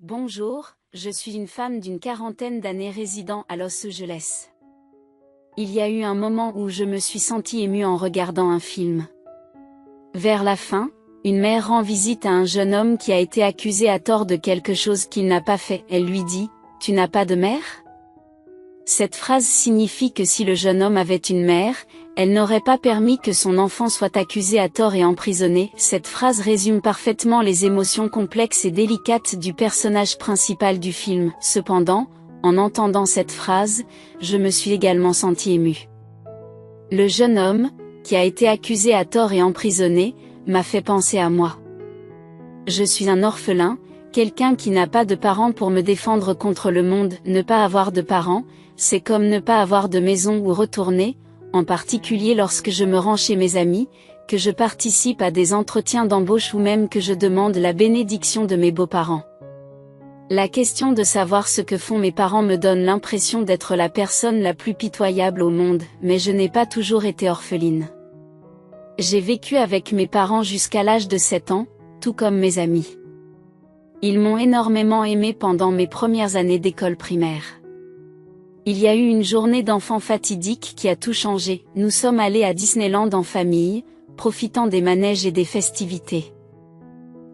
Bonjour, je suis une femme d'une quarantaine d'années résidant à Los Angeles. Il y a eu un moment où je me suis sentie émue en regardant un film. Vers la fin, une mère rend visite à un jeune homme qui a été accusé à tort de quelque chose qu'il n'a pas fait. Elle lui dit « Tu n'as pas de mère ?» Cette phrase signifie que si le jeune homme avait une mère, elle n'aurait pas permis que son enfant soit accusé à tort et emprisonné. Cette phrase résume parfaitement les émotions complexes et délicates du personnage principal du film. Cependant, en entendant cette phrase, je me suis également sentie émue. Le jeune homme, qui a été accusé à tort et emprisonné, m'a fait penser à moi. Je suis un orphelin, quelqu'un qui n'a pas de parents pour me défendre contre le monde. Ne pas avoir de parents, c'est comme ne pas avoir de maison où retourner, en particulier lorsque je me rends chez mes amis, que je participe à des entretiens d'embauche ou même que je demande la bénédiction de mes beaux-parents. La question de savoir ce que font mes parents me donne l'impression d'être la personne la plus pitoyable au monde, mais je n'ai pas toujours été orpheline. J'ai vécu avec mes parents jusqu'à l'âge de 7 ans, tout comme mes amis. Ils m'ont énormément aimé pendant mes premières années d'école primaire. Il y a eu une journée d'enfant fatidique qui a tout changé. Nous sommes allés à Disneyland en famille, profitant des manèges et des festivités.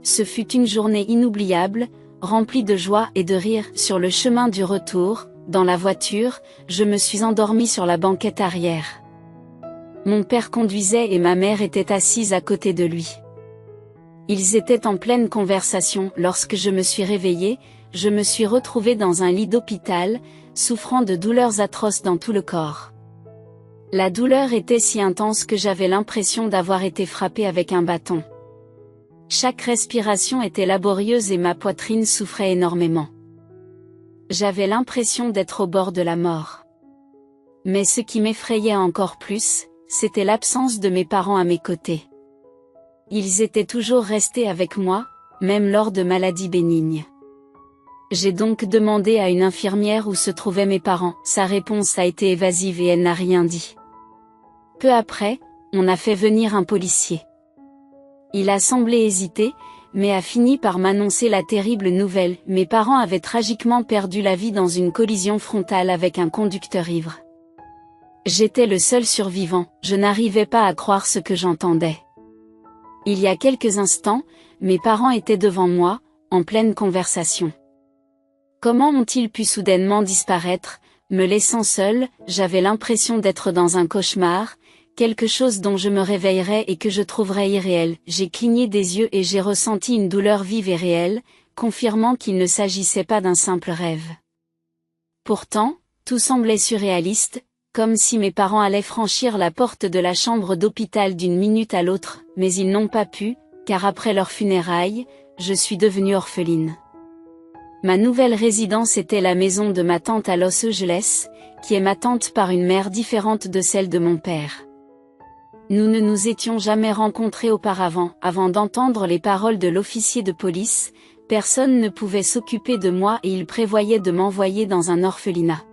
Ce fut une journée inoubliable, remplie de joie et de rire. Sur le chemin du retour, dans la voiture, je me suis endormie sur la banquette arrière. Mon père conduisait et ma mère était assise à côté de lui. Ils étaient en pleine conversation. Lorsque je me suis réveillée, je me suis retrouvée dans un lit d'hôpital, souffrant de douleurs atroces dans tout le corps. La douleur était si intense que j'avais l'impression d'avoir été frappée avec un bâton. Chaque respiration était laborieuse et ma poitrine souffrait énormément. J'avais l'impression d'être au bord de la mort. Mais ce qui m'effrayait encore plus, c'était l'absence de mes parents à mes côtés. Ils étaient toujours restés avec moi, même lors de maladies bénignes. J'ai donc demandé à une infirmière où se trouvaient mes parents. Sa réponse a été évasive et elle n'a rien dit. Peu après, on a fait venir un policier. Il a semblé hésiter, mais a fini par m'annoncer la terrible nouvelle. Mes parents avaient tragiquement perdu la vie dans une collision frontale avec un conducteur ivre. J'étais le seul survivant, je n'arrivais pas à croire ce que j'entendais. Il y a quelques instants, mes parents étaient devant moi, en pleine conversation. Comment ont-ils pu soudainement disparaître, me laissant seule? J'avais l'impression d'être dans un cauchemar, quelque chose dont je me réveillerais et que je trouverais irréel. J'ai cligné des yeux et j'ai ressenti une douleur vive et réelle, confirmant qu'il ne s'agissait pas d'un simple rêve. Pourtant, tout semblait surréaliste, comme si mes parents allaient franchir la porte de la chambre d'hôpital d'une minute à l'autre, mais ils n'ont pas pu, car après leurs funérailles, je suis devenue orpheline. Ma nouvelle résidence était la maison de ma tante à Los Angeles, qui est ma tante par une mère différente de celle de mon père. Nous ne nous étions jamais rencontrés auparavant. Avant d'entendre les paroles de l'officier de police, personne ne pouvait s'occuper de moi et il prévoyait de m'envoyer dans un orphelinat.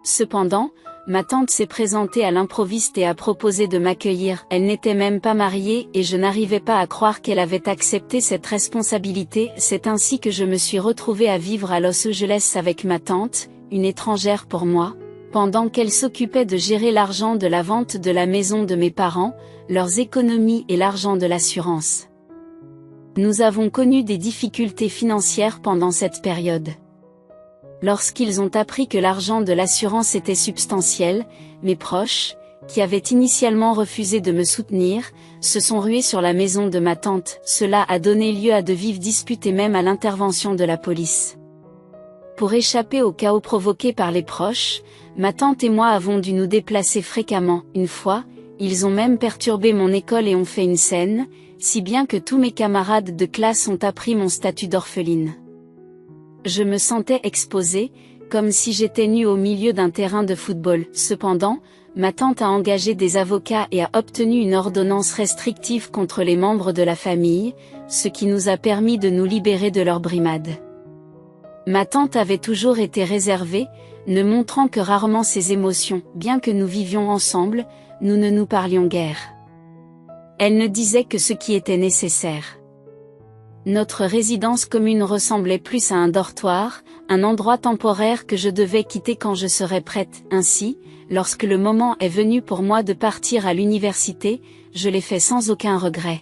Cependant, ma tante s'est présentée à l'improviste et a proposé de m'accueillir. Elle n'était même pas mariée et je n'arrivais pas à croire qu'elle avait accepté cette responsabilité. C'est ainsi que je me suis retrouvée à vivre à Los Angeles avec ma tante, une étrangère pour moi, pendant qu'elle s'occupait de gérer l'argent de la vente de la maison de mes parents, leurs économies et l'argent de l'assurance. Nous avons connu des difficultés financières pendant cette période. Lorsqu'ils ont appris que l'argent de l'assurance était substantiel, mes proches, qui avaient initialement refusé de me soutenir, se sont rués sur la maison de ma tante. Cela a donné lieu à de vives disputes et même à l'intervention de la police. Pour échapper au chaos provoqué par les proches, ma tante et moi avons dû nous déplacer fréquemment. Une fois, ils ont même perturbé mon école et ont fait une scène, si bien que tous mes camarades de classe ont appris mon statut d'orpheline. Je me sentais exposée, comme si j'étais nue au milieu d'un terrain de football. Cependant, ma tante a engagé des avocats et a obtenu une ordonnance restrictive contre les membres de la famille, ce qui nous a permis de nous libérer de leur brimade. Ma tante avait toujours été réservée, ne montrant que rarement ses émotions. Bien que nous vivions ensemble, nous ne nous parlions guère. Elle ne disait que ce qui était nécessaire. Notre résidence commune ressemblait plus à un dortoir, un endroit temporaire que je devais quitter quand je serais prête. Ainsi, lorsque le moment est venu pour moi de partir à l'université, je l'ai fait sans aucun regret.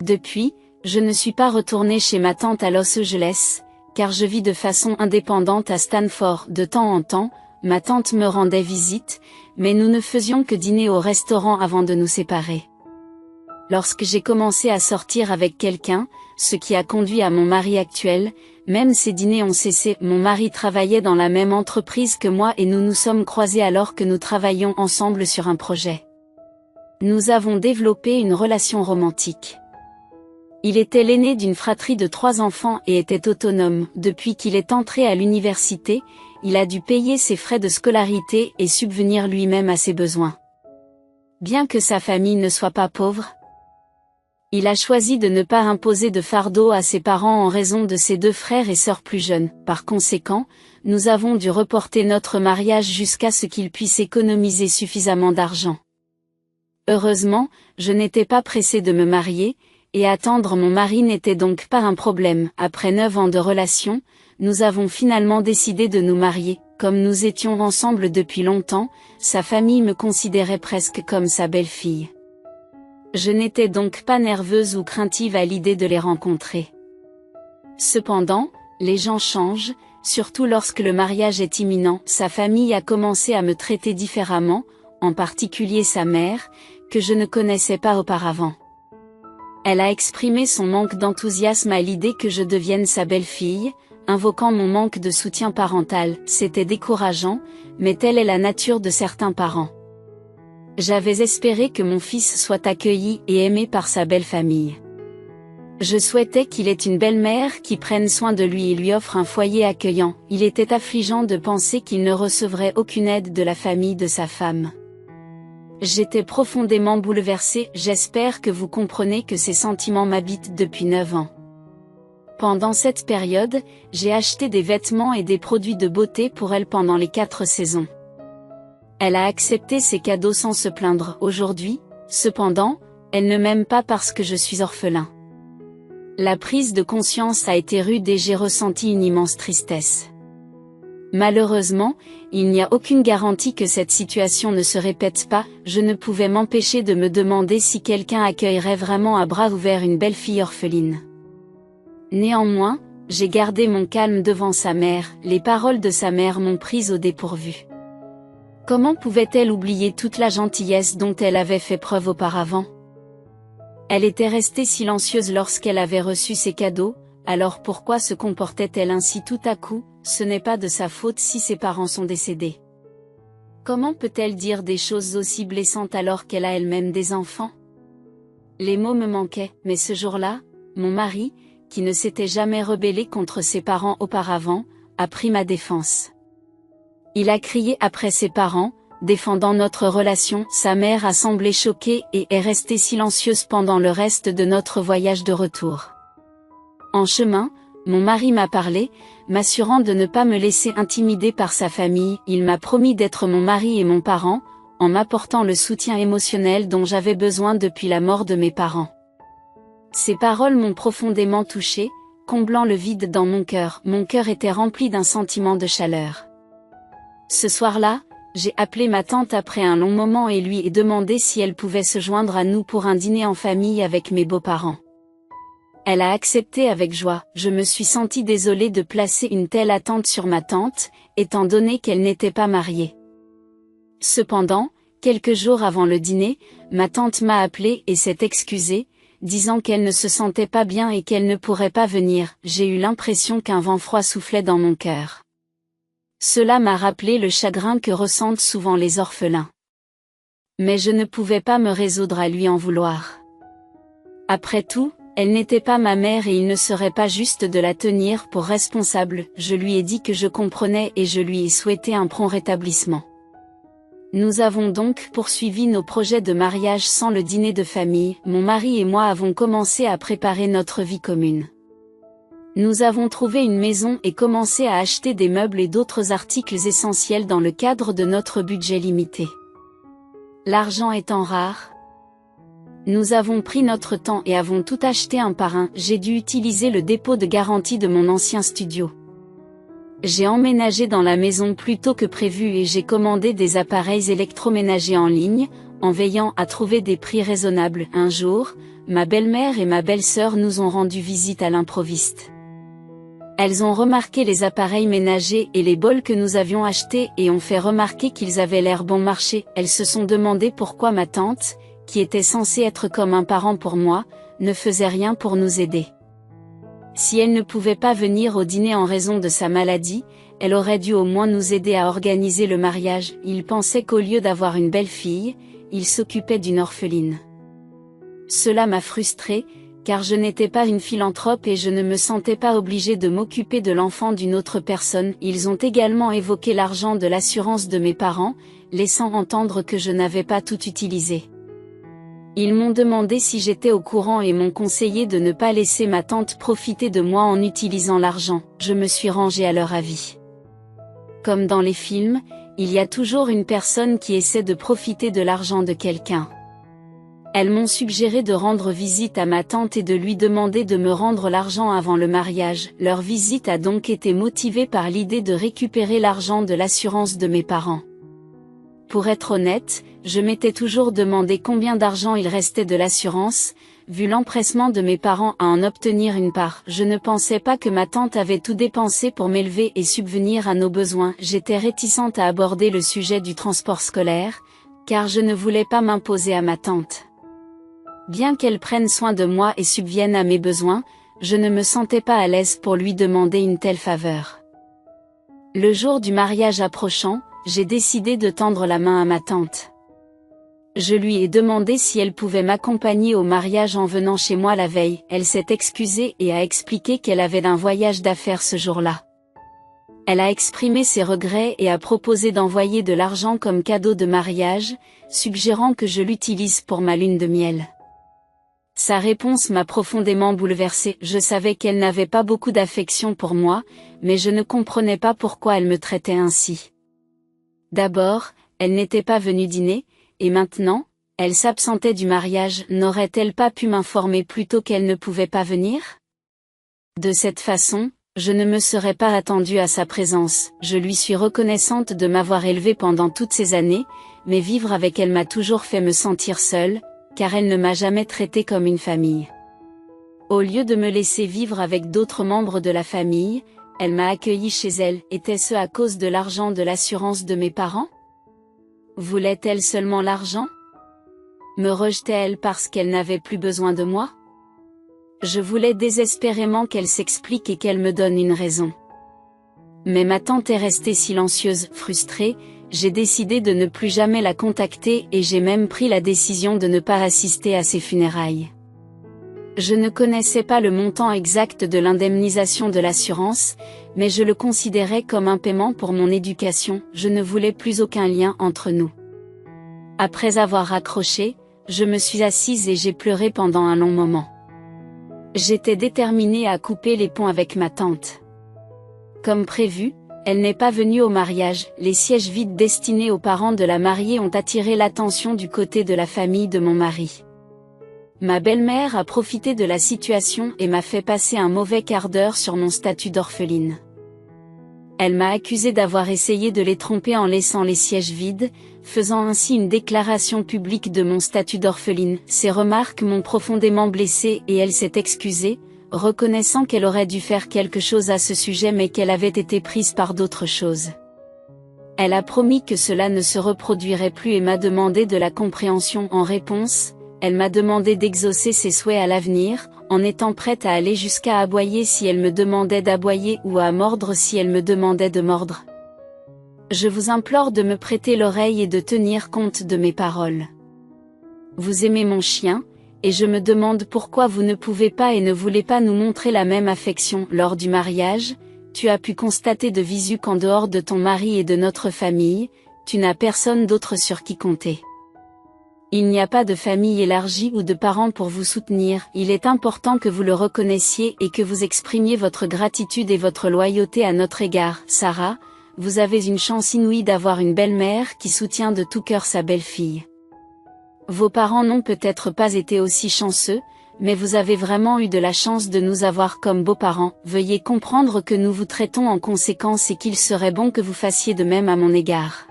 Depuis, je ne suis pas retournée chez ma tante à Los Angeles, car je vis de façon indépendante à Stanford. De temps en temps, ma tante me rendait visite, mais nous ne faisions que dîner au restaurant avant de nous séparer. Lorsque j'ai commencé à sortir avec quelqu'un, ce qui a conduit à mon mari actuel, même ces dîners ont cessé. Mon mari travaillait dans la même entreprise que moi et nous nous sommes croisés alors que nous travaillions ensemble sur un projet. Nous avons développé une relation romantique. Il était l'aîné d'une fratrie de 3 enfants et était autonome. Depuis qu'il est entré à l'université, il a dû payer ses frais de scolarité et subvenir lui-même à ses besoins. Bien que sa famille ne soit pas pauvre, il a choisi de ne pas imposer de fardeau à ses parents en raison de ses 2 frères et sœurs plus jeunes. Par conséquent, nous avons dû reporter notre mariage jusqu'à ce qu'il puisse économiser suffisamment d'argent. Heureusement, je n'étais pas pressée de me marier, et attendre mon mari n'était donc pas un problème. Après 9 ans de relation, nous avons finalement décidé de nous marier. Comme nous étions ensemble depuis longtemps, sa famille me considérait presque comme sa belle-fille. Je n'étais donc pas nerveuse ou craintive à l'idée de les rencontrer. Cependant, les gens changent, surtout lorsque le mariage est imminent. Sa famille a commencé à me traiter différemment, en particulier sa mère, que je ne connaissais pas auparavant. Elle a exprimé son manque d'enthousiasme à l'idée que je devienne sa belle-fille, invoquant mon manque de soutien parental. C'était décourageant, mais telle est la nature de certains parents. J'avais espéré que mon fils soit accueilli et aimé par sa belle famille. Je souhaitais qu'il ait une belle-mère qui prenne soin de lui et lui offre un foyer accueillant. Il était affligeant de penser qu'il ne recevrait aucune aide de la famille de sa femme. J'étais profondément bouleversée. J'espère que vous comprenez que ces sentiments m'habitent depuis 9 ans. Pendant cette période, j'ai acheté des vêtements et des produits de beauté pour elle pendant les 4 saisons. Elle a accepté ces cadeaux sans se plaindre. Aujourd'hui, cependant, elle ne m'aime pas parce que je suis orphelin. La prise de conscience a été rude et j'ai ressenti une immense tristesse. Malheureusement, il n'y a aucune garantie que cette situation ne se répète pas. Je ne pouvais m'empêcher de me demander si quelqu'un accueillerait vraiment à bras ouverts une belle fille orpheline. Néanmoins, j'ai gardé mon calme devant sa mère. Les paroles de sa mère m'ont prise au dépourvu. Comment pouvait-elle oublier toute la gentillesse dont elle avait fait preuve auparavant? Elle était restée silencieuse lorsqu'elle avait reçu ses cadeaux, alors pourquoi se comportait-elle ainsi tout à coup? Ce n'est pas de sa faute si ses parents sont décédés. Comment peut-elle dire des choses aussi blessantes alors qu'elle a elle-même des enfants? Les mots me manquaient, mais ce jour-là, mon mari, qui ne s'était jamais rebellé contre ses parents auparavant, a pris ma défense. Il a crié après ses parents, défendant notre relation. Sa mère a semblé choquée et est restée silencieuse pendant le reste de notre voyage de retour. En chemin, mon mari m'a parlé, m'assurant de ne pas me laisser intimider par sa famille. Il m'a promis d'être mon mari et mon parent, en m'apportant le soutien émotionnel dont j'avais besoin depuis la mort de mes parents. Ces paroles m'ont profondément touchée, comblant le vide dans mon cœur. Mon cœur était rempli d'un sentiment de chaleur. Ce soir-là, j'ai appelé ma tante après un long moment et lui ai demandé si elle pouvait se joindre à nous pour un dîner en famille avec mes beaux-parents. Elle a accepté avec joie. Je me suis sentie désolée de placer une telle attente sur ma tante, étant donné qu'elle n'était pas mariée. Cependant, quelques jours avant le dîner, ma tante m'a appelée et s'est excusée, disant qu'elle ne se sentait pas bien et qu'elle ne pourrait pas venir. J'ai eu l'impression qu'un vent froid soufflait dans mon cœur. Cela m'a rappelé le chagrin que ressentent souvent les orphelins. Mais je ne pouvais pas me résoudre à lui en vouloir. Après tout, elle n'était pas ma mère et il ne serait pas juste de la tenir pour responsable. Je lui ai dit que je comprenais et je lui ai souhaité un prompt rétablissement. Nous avons donc poursuivi nos projets de mariage sans le dîner de famille. Mon mari et moi avons commencé à préparer notre vie commune. Nous avons trouvé une maison et commencé à acheter des meubles et d'autres articles essentiels dans le cadre de notre budget limité. L'argent étant rare, Nous avons pris notre temps et avons tout acheté un par un. J'ai dû utiliser le dépôt de garantie de mon ancien studio. J'ai emménagé dans la maison plus tôt que prévu et j'ai commandé des appareils électroménagers en ligne, en veillant à trouver des prix raisonnables. Un jour, ma belle-mère et ma belle-sœur nous ont rendu visite à l'improviste. Elles ont remarqué les appareils ménagers et les bols que nous avions achetés et ont fait remarquer qu'ils avaient l'air bon marché. Elles se sont demandé pourquoi ma tante, qui était censée être comme un parent pour moi, ne faisait rien pour nous aider. Si elle ne pouvait pas venir au dîner en raison de sa maladie, elle aurait dû au moins nous aider à organiser le mariage. Ils pensaient qu'au lieu d'avoir une belle-fille, ils s'occupaient d'une orpheline. Cela m'a frustrée, car je n'étais pas une philanthrope et je ne me sentais pas obligée de m'occuper de l'enfant d'une autre personne. Ils ont également évoqué l'argent de l'assurance de mes parents, laissant entendre que je n'avais pas tout utilisé. Ils m'ont demandé si j'étais au courant et m'ont conseillé de ne pas laisser ma tante profiter de moi en utilisant l'argent. Je me suis rangée à leur avis. Comme dans les films, il y a toujours une personne qui essaie de profiter de l'argent de quelqu'un. Elles m'ont suggéré de rendre visite à ma tante et de lui demander de me rendre l'argent avant le mariage. Leur visite a donc été motivée par l'idée de récupérer l'argent de l'assurance de mes parents. Pour être honnête, je m'étais toujours demandé combien d'argent il restait de l'assurance, vu l'empressement de mes parents à en obtenir une part. Je ne pensais pas que ma tante avait tout dépensé pour m'élever et subvenir à nos besoins. J'étais réticente à aborder le sujet du transport scolaire, car je ne voulais pas m'imposer à ma tante. Bien qu'elle prenne soin de moi et subvienne à mes besoins, je ne me sentais pas à l'aise pour lui demander une telle faveur. Le jour du mariage approchant, j'ai décidé de tendre la main à ma tante. Je lui ai demandé si elle pouvait m'accompagner au mariage en venant chez moi la veille. Elle s'est excusée et a expliqué qu'elle avait un voyage d'affaires ce jour-là. Elle a exprimé ses regrets et a proposé d'envoyer de l'argent comme cadeau de mariage, suggérant que je l'utilise pour ma lune de miel. Sa réponse m'a profondément bouleversée. Je savais qu'elle n'avait pas beaucoup d'affection pour moi, mais je ne comprenais pas pourquoi elle me traitait ainsi. D'abord, elle n'était pas venue dîner, et maintenant, elle s'absentait du mariage. N'aurait-elle pas pu m'informer plus tôt qu'elle ne pouvait pas venir? De cette façon, je ne me serais pas attendue à sa présence. Je lui suis reconnaissante de m'avoir élevée pendant toutes ces années, mais vivre avec elle m'a toujours fait me sentir seule, car elle ne m'a jamais traitée comme une famille. Au lieu de me laisser vivre avec d'autres membres de la famille, elle m'a accueillie chez elle. Était-ce à cause de l'argent de l'assurance de mes parents? Voulait-elle seulement l'argent? Me rejetait-elle parce qu'elle n'avait plus besoin de moi? Je voulais désespérément qu'elle s'explique et qu'elle me donne une raison. Mais ma tante est restée silencieuse. Frustrée, j'ai décidé de ne plus jamais la contacter et j'ai même pris la décision de ne pas assister à ses funérailles. Je ne connaissais pas le montant exact de l'indemnisation de l'assurance, mais je le considérais comme un paiement pour mon éducation. Je ne voulais plus aucun lien entre nous. Après avoir raccroché, je me suis assise et j'ai pleuré pendant un long moment. J'étais déterminée à couper les ponts avec ma tante. Comme prévu, elle n'est pas venue au mariage. Les sièges vides destinés aux parents de la mariée ont attiré l'attention du côté de la famille de mon mari. Ma belle-mère a profité de la situation et m'a fait passer un mauvais quart d'heure sur mon statut d'orpheline. Elle m'a accusée d'avoir essayé de les tromper en laissant les sièges vides, faisant ainsi une déclaration publique de mon statut d'orpheline. Ces remarques m'ont profondément blessée et elle s'est excusée, reconnaissant qu'elle aurait dû faire quelque chose à ce sujet mais qu'elle avait été prise par d'autres choses. Elle a promis que cela ne se reproduirait plus et m'a demandé de la compréhension. En réponse, elle m'a demandé d'exaucer ses souhaits à l'avenir, en étant prête à aller jusqu'à aboyer si elle me demandait d'aboyer ou à mordre si elle me demandait de mordre. Je vous implore de me prêter l'oreille et de tenir compte de mes paroles. Vous aimez mon chien, et je me demande pourquoi vous ne pouvez pas et ne voulez pas nous montrer la même affection. Lors du mariage, tu as pu constater de visu qu'en dehors de ton mari et de notre famille, tu n'as personne d'autre sur qui compter. Il n'y a pas de famille élargie ou de parents pour vous soutenir. Il est important que vous le reconnaissiez et que vous exprimiez votre gratitude et votre loyauté à notre égard. Sarah, vous avez une chance inouïe d'avoir une belle-mère qui soutient de tout cœur sa belle-fille. Vos parents n'ont peut-être pas été aussi chanceux, mais vous avez vraiment eu de la chance de nous avoir comme beaux-parents. Veuillez comprendre que nous vous traitons en conséquence et qu'il serait bon que vous fassiez de même à mon égard.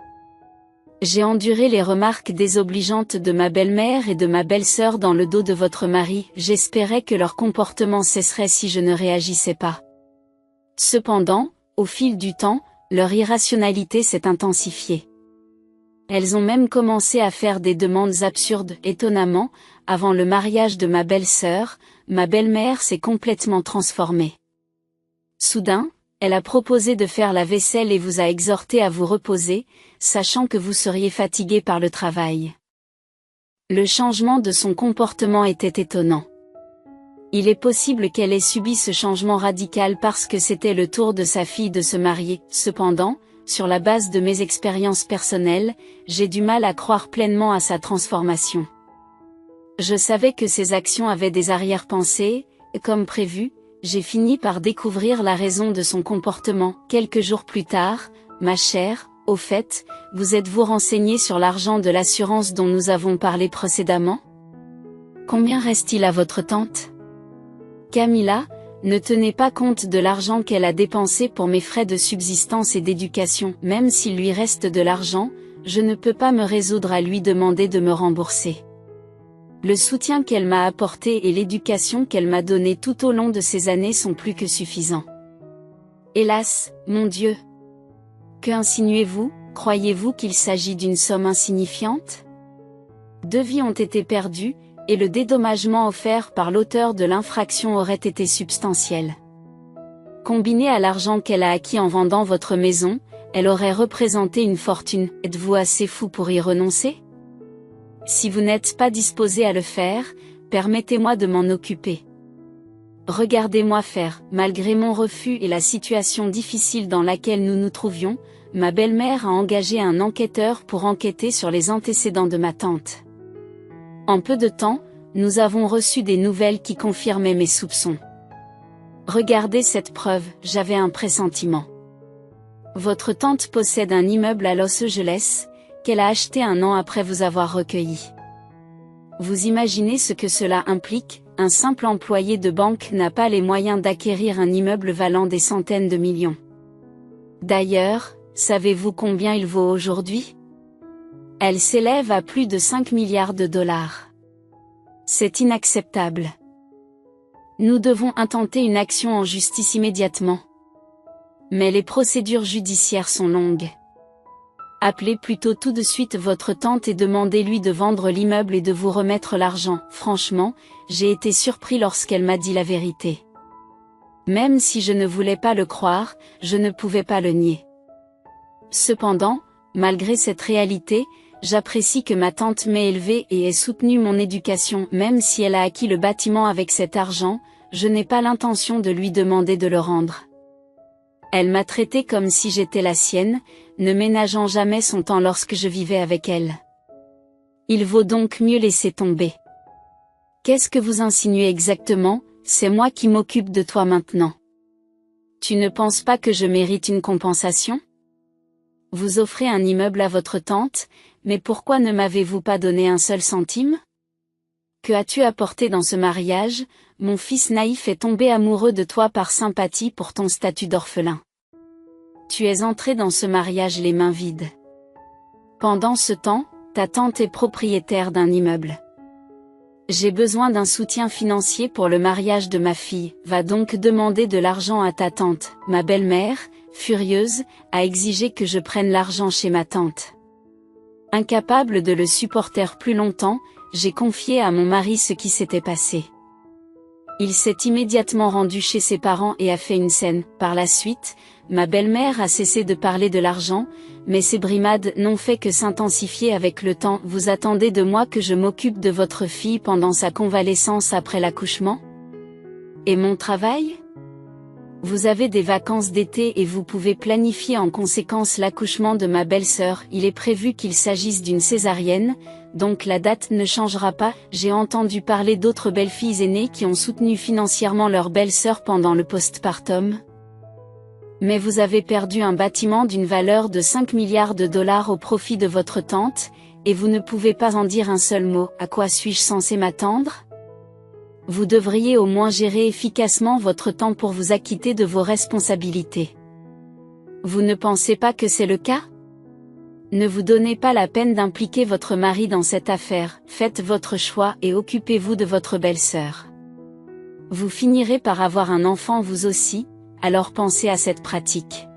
J'ai enduré les remarques désobligeantes de ma belle-mère et de ma belle-sœur dans le dos de votre mari. J'espérais que leur comportement cesserait si je ne réagissais pas. Cependant, au fil du temps, leur irrationalité s'est intensifiée. Elles ont même commencé à faire des demandes absurdes. Étonnamment, avant le mariage de ma belle-sœur, ma belle-mère s'est complètement transformée. Soudain, elle a proposé de faire la vaisselle et vous a exhorté à vous reposer, sachant que vous seriez fatigué par le travail. Le changement de son comportement était étonnant. Il est possible qu'elle ait subi ce changement radical parce que c'était le tour de sa fille de se marier. Cependant, sur la base de mes expériences personnelles, j'ai du mal à croire pleinement à sa transformation. Je savais que ses actions avaient des arrière-pensées, et comme prévu, j'ai fini par découvrir la raison de son comportement. Quelques jours plus tard, ma chère, au fait, vous êtes-vous renseignée sur l'argent de l'assurance dont nous avons parlé précédemment? Combien reste-t-il à votre tante? Camilla, ne tenez pas compte de l'argent qu'elle a dépensé pour mes frais de subsistance et d'éducation. Même s'il lui reste de l'argent, je ne peux pas me résoudre à lui demander de me rembourser. Le soutien qu'elle m'a apporté et l'éducation qu'elle m'a donnée tout au long de ces années sont plus que suffisants. Hélas, mon Dieu! Que insinuez-vous? Croyez-vous qu'il s'agit d'une somme insignifiante? 2 vies ont été perdues, et le dédommagement offert par l'auteur de l'infraction aurait été substantiel. Combiné à l'argent qu'elle a acquis en vendant votre maison, elle aurait représenté une fortune. Êtes-vous assez fou pour y renoncer? Si vous n'êtes pas disposé à le faire, permettez-moi de m'en occuper. Regardez-moi faire. Malgré mon refus et la situation difficile dans laquelle nous nous trouvions, ma belle-mère a engagé un enquêteur pour enquêter sur les antécédents de ma tante. En peu de temps, nous avons reçu des nouvelles qui confirmaient mes soupçons. Regardez cette preuve, j'avais un pressentiment. Votre tante possède un immeuble à Los Angeles, qu'elle a acheté 1 an après vous avoir recueilli. Vous imaginez ce que cela implique? Un simple employé de banque n'a pas les moyens d'acquérir un immeuble valant des centaines de millions. D'ailleurs, savez-vous combien il vaut aujourd'hui? Elle s'élève à plus de 5 milliards de dollars. C'est inacceptable. Nous devons intenter une action en justice immédiatement. Mais les procédures judiciaires sont longues. Appelez plutôt tout de suite votre tante et demandez-lui de vendre l'immeuble et de vous remettre l'argent. Franchement, j'ai été surpris lorsqu'elle m'a dit la vérité. Même si je ne voulais pas le croire, je ne pouvais pas le nier. Cependant, malgré cette réalité, j'apprécie que ma tante m'ait élevée et ait soutenu mon éducation. Même si elle a acquis le bâtiment avec cet argent, je n'ai pas l'intention de lui demander de le rendre. Elle m'a traité comme si j'étais la sienne, ne ménageant jamais son temps lorsque je vivais avec elle. Il vaut donc mieux laisser tomber. Qu'est-ce que vous insinuez exactement? C'est moi qui m'occupe de toi maintenant. Tu ne penses pas que je mérite une compensation? Vous offrez un immeuble à votre tante, mais pourquoi ne m'avez-vous pas donné un seul centime? Que as-tu apporté dans ce mariage? Mon fils naïf est tombé amoureux de toi par sympathie pour ton statut d'orphelin. Tu es entré dans ce mariage les mains vides. Pendant ce temps, ta tante est propriétaire d'un immeuble. J'ai besoin d'un soutien financier pour le mariage de ma fille. Va donc demander de l'argent à ta tante. Ma belle-mère, furieuse, a exigé que je prenne l'argent chez ma tante. Incapable de le supporter plus longtemps, j'ai confié à mon mari ce qui s'était passé. Il s'est immédiatement rendu chez ses parents et a fait une scène. Par la suite, ma belle-mère a cessé de parler de l'argent, mais ces brimades n'ont fait que s'intensifier avec le temps. Vous attendez de moi que je m'occupe de votre fille pendant sa convalescence après l'accouchement? Et mon travail? Vous avez des vacances d'été et vous pouvez planifier en conséquence l'accouchement de ma belle-sœur. Il est prévu qu'il s'agisse d'une césarienne, donc la date ne changera pas. J'ai entendu parler d'autres belles-filles aînées qui ont soutenu financièrement leur belle-sœur pendant le postpartum. Mais vous avez perdu un bâtiment d'une valeur de 5 milliards de dollars au profit de votre tante, et vous ne pouvez pas en dire un seul mot. À quoi suis-je censé m'attendre? Vous devriez au moins gérer efficacement votre temps pour vous acquitter de vos responsabilités. Vous ne pensez pas que c'est le cas? Ne vous donnez pas la peine d'impliquer votre mari dans cette affaire, faites votre choix et occupez-vous de votre belle-sœur. Vous finirez par avoir un enfant vous aussi, alors pensez à cette pratique.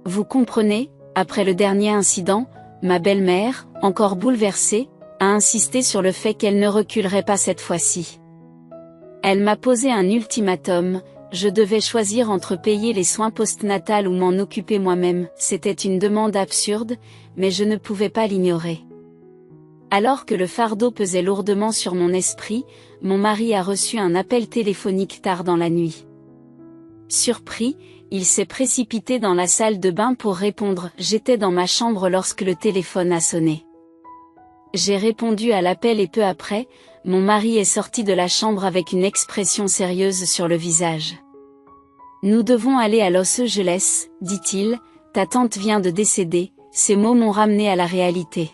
Vous comprenez, après le dernier incident, ma belle-mère, encore bouleversée, a insisté sur le fait qu'elle ne reculerait pas cette fois-ci. Elle m'a posé un ultimatum, je devais choisir entre payer les soins postnatals ou m'en occuper moi-même. C'était une demande absurde, mais je ne pouvais pas l'ignorer. Alors que le fardeau pesait lourdement sur mon esprit, mon mari a reçu un appel téléphonique tard dans la nuit. Surpris, il s'est précipité dans la salle de bain pour répondre. J'étais dans ma chambre lorsque le téléphone a sonné. J'ai répondu à l'appel et peu après, mon mari est sorti de la chambre avec une expression sérieuse sur le visage. Nous devons aller à Los Angeles, dit-il, ta tante vient de décéder. Ces mots m'ont ramené à la réalité.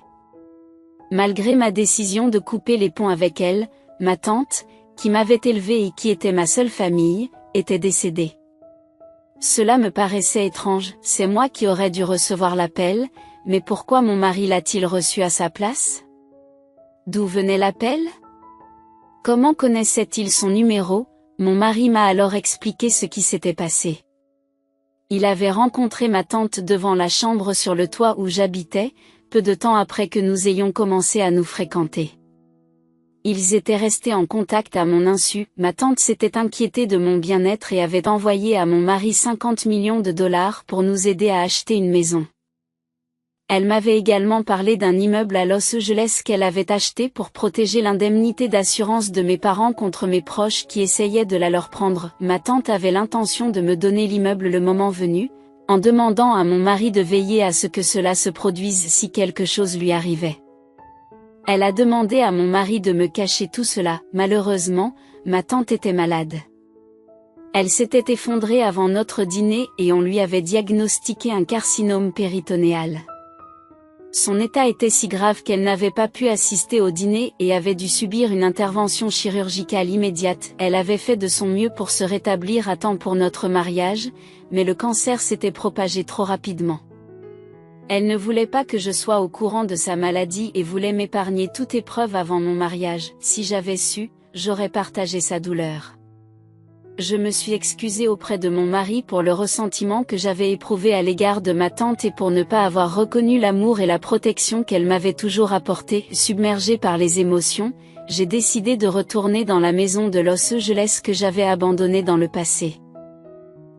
Malgré ma décision de couper les ponts avec elle, ma tante, qui m'avait élevée et qui était ma seule famille, était décédée. Cela me paraissait étrange, c'est moi qui aurais dû recevoir l'appel, mais pourquoi mon mari l'a-t-il reçu à sa place? D'où venait l'appel? Comment connaissait-il son numéro? Mon mari m'a alors expliqué ce qui s'était passé. Il avait rencontré ma tante devant la chambre sur le toit où j'habitais, peu de temps après que nous ayons commencé à nous fréquenter. Ils étaient restés en contact à mon insu. Ma tante s'était inquiétée de mon bien-être et avait envoyé à mon mari 50 millions de dollars pour nous aider à acheter une maison. Elle m'avait également parlé d'un immeuble à Los Angeles qu'elle avait acheté pour protéger l'indemnité d'assurance de mes parents contre mes proches qui essayaient de la leur prendre. Ma tante avait l'intention de me donner l'immeuble le moment venu, en demandant à mon mari de veiller à ce que cela se produise si quelque chose lui arrivait. Elle a demandé à mon mari de me cacher tout cela. Malheureusement, ma tante était malade. Elle s'était effondrée avant notre dîner et on lui avait diagnostiqué un carcinome péritonéal. Son état était si grave qu'elle n'avait pas pu assister au dîner et avait dû subir une intervention chirurgicale immédiate. Elle avait fait de son mieux pour se rétablir à temps pour notre mariage, mais le cancer s'était propagé trop rapidement. Elle ne voulait pas que je sois au courant de sa maladie et voulait m'épargner toute épreuve avant mon mariage. Si j'avais su, j'aurais partagé sa douleur. Je me suis excusée auprès de mon mari pour le ressentiment que j'avais éprouvé à l'égard de ma tante et pour ne pas avoir reconnu l'amour et la protection qu'elle m'avait toujours apporté. Submergée par les émotions, j'ai décidé de retourner dans la maison de Los Angeles que j'avais abandonnée dans le passé.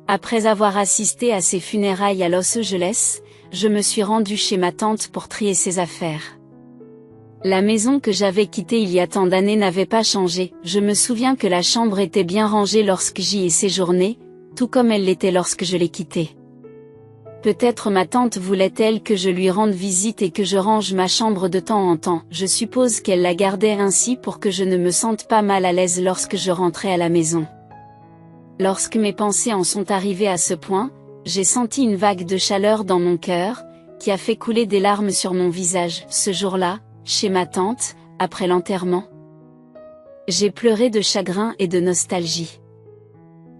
Après avoir assisté à ses funérailles à Los Angeles, je me suis rendue chez ma tante pour trier ses affaires. La maison que j'avais quittée il y a tant d'années n'avait pas changé. Je me souviens que la chambre était bien rangée lorsque j'y ai séjourné, tout comme elle l'était lorsque je l'ai quittée. Peut-être ma tante voulait-elle que je lui rende visite et que je range ma chambre de temps en temps. Je suppose qu'elle la gardait ainsi pour que je ne me sente pas mal à l'aise lorsque je rentrais à la maison. Lorsque mes pensées en sont arrivées à ce point, j'ai senti une vague de chaleur dans mon cœur, qui a fait couler des larmes sur mon visage. Ce jour-là, chez ma tante, après l'enterrement, j'ai pleuré de chagrin et de nostalgie.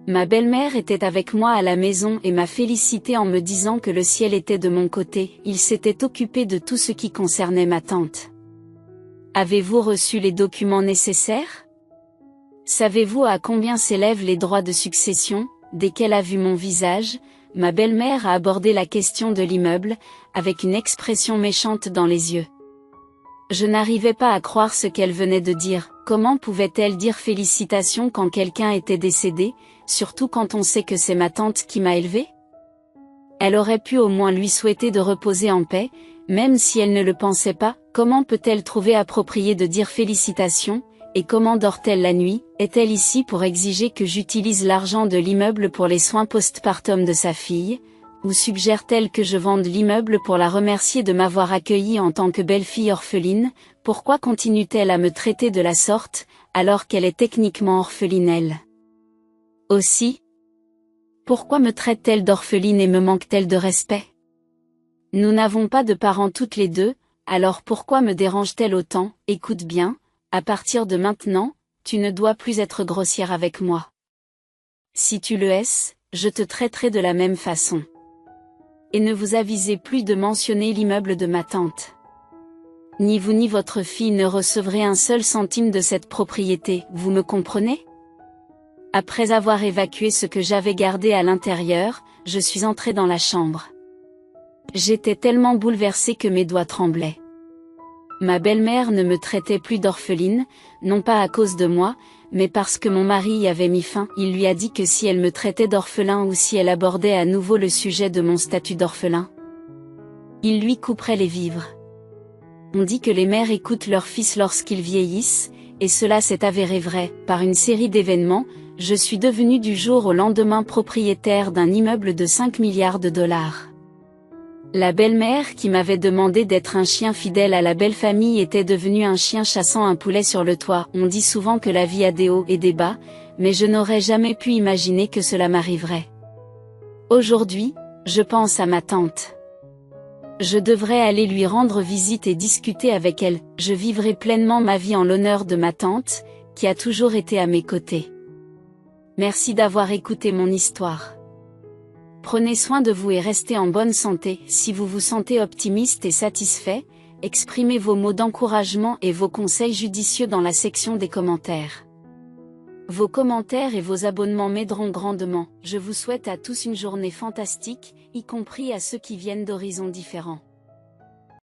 Ma belle-mère était avec moi à la maison et m'a félicité en me disant que le ciel était de mon côté. Il s'était occupé de tout ce qui concernait ma tante. Avez-vous reçu les documents nécessaires? Savez-vous à combien s'élèvent les droits de succession? Dès qu'elle a vu mon visage, ma belle-mère a abordé la question de l'immeuble, avec une expression méchante dans les yeux. Je n'arrivais pas à croire ce qu'elle venait de dire. Comment pouvait-elle dire félicitations quand quelqu'un était décédé, surtout quand on sait que c'est ma tante qui m'a élevée? Elle aurait pu au moins lui souhaiter de reposer en paix, même si elle ne le pensait pas. Comment peut-elle trouver approprié de dire félicitations, et comment dort-elle la nuit? Est-elle ici pour exiger que j'utilise l'argent de l'immeuble pour les soins postpartum de sa fille? Ou suggère-t-elle que je vende l'immeuble pour la remercier de m'avoir accueillie en tant que belle-fille orpheline? Pourquoi continue-t-elle à me traiter de la sorte, alors qu'elle est techniquement orpheline elle? Aussi, pourquoi me traite-t-elle d'orpheline et me manque-t-elle de respect? Nous n'avons pas de parents toutes les deux, Alors pourquoi me dérange-t-elle autant? Écoute bien, à partir de maintenant, tu ne dois plus être grossière avec moi. Si tu le es, je te traiterai de la même façon. Et ne vous avisez plus de mentionner l'immeuble de ma tante. Ni vous ni votre fille ne recevrez un seul centime de cette propriété, vous me comprenez? Après avoir évacué ce que j'avais gardé à l'intérieur, je suis entrée dans la chambre. J'étais tellement bouleversée que mes doigts tremblaient. Ma belle-mère ne me traitait plus d'orpheline, non pas à cause de moi, mais parce que mon mari y avait mis fin. Il lui a dit que si elle me traitait d'orphelin ou si elle abordait à nouveau le sujet de mon statut d'orphelin, il lui couperait les vivres. On dit que les mères écoutent leurs fils lorsqu'ils vieillissent, et cela s'est avéré vrai. Par une série d'événements, je suis devenue du jour au lendemain propriétaire d'un immeuble de 5 milliards de dollars. La belle-mère qui m'avait demandé d'être un chien fidèle à la belle famille était devenue un chien chassant un poulet sur le toit. On dit souvent que la vie a des hauts et des bas, mais je n'aurais jamais pu imaginer que cela m'arriverait. Aujourd'hui, je pense à ma tante. Je devrais aller lui rendre visite et discuter avec elle. Je vivrai pleinement ma vie en l'honneur de ma tante, qui a toujours été à mes côtés. Merci d'avoir écouté mon histoire. Prenez soin de vous et restez en bonne santé. Si vous vous sentez optimiste et satisfait, exprimez vos mots d'encouragement et vos conseils judicieux dans la section des commentaires. Vos commentaires et vos abonnements m'aideront grandement. Je vous souhaite à tous une journée fantastique, y compris à ceux qui viennent d'horizons différents.